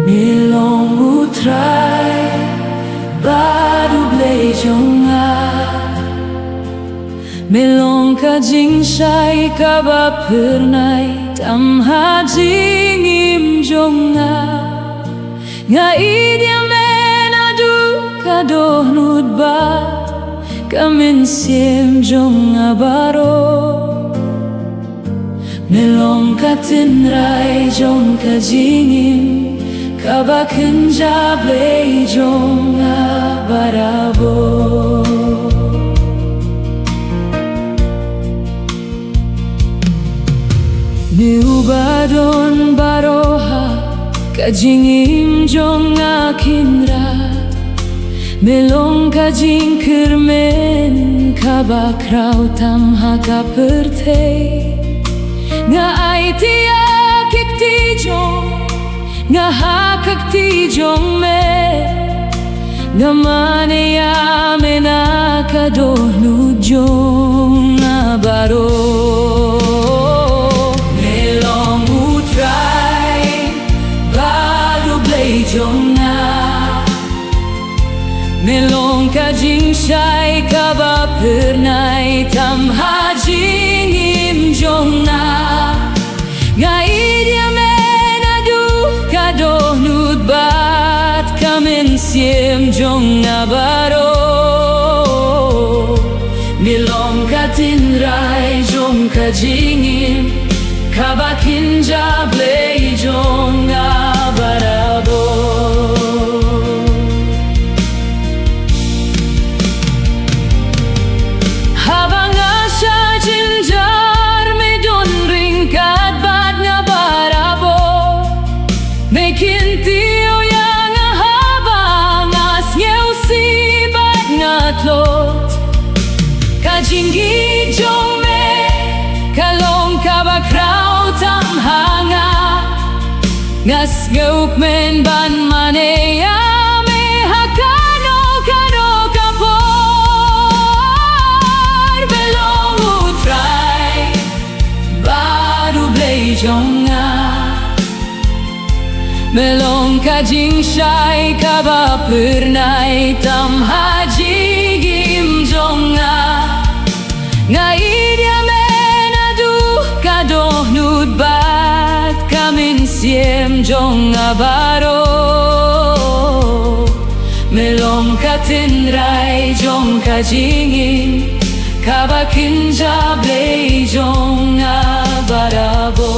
Nilong Trai baru Blei Jong melong ka jing shai ka ba pernai tam ha jing im jong nga idia mena du ka do nud ba kamin siem jong baro melong ka tinrai jong ka jing im ka ba kenja Blei Jong barabo Niubadon baroha kajing im jong kinrat melong kajing kermen kabakrau tam haka pertei nga ai tia kik ti jong nga hakak ti jong me nga mane ya mena kadohnu jong baro melong ka jing shai ka ba pernai tam ha jing im jong nga idia mena du ka do nud bat kamen siem jong baro melong ka tinrai jong ka jing im ka ba kinja Blei Jong barabo Kajingi jong me kalong kabakrau tam hanga ngas nguk men ban mane ya me hakano kano kapor belong Trai baru Blei Jong melong kajing shai kaba pernai tam haji gim jong nga idia mena du kadoh nud bat kamin siem jong baro melong katinrai jong kajingin kabakinja Blei Jong barabo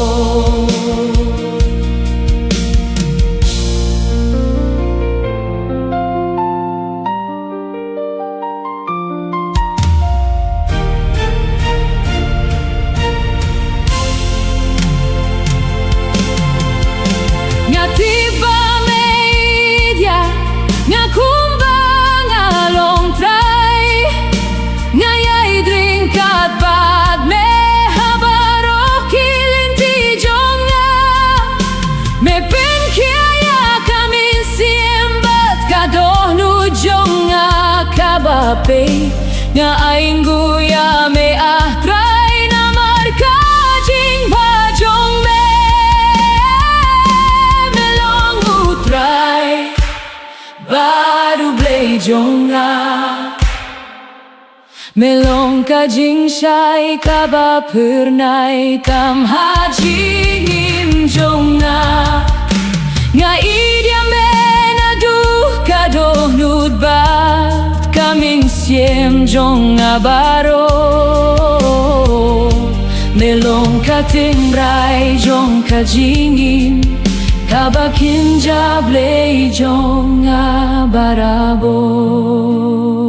nga aing guya me Trai na marka jing ba jong me melong Trai baru Blei Jong melong ka jing shai ka ba pernai tam ha jing im jong nga idia mena du ka do nud ba kamin siem jong baro melong ka tinrai jong ka jingin kabakinja Blei Jong barabo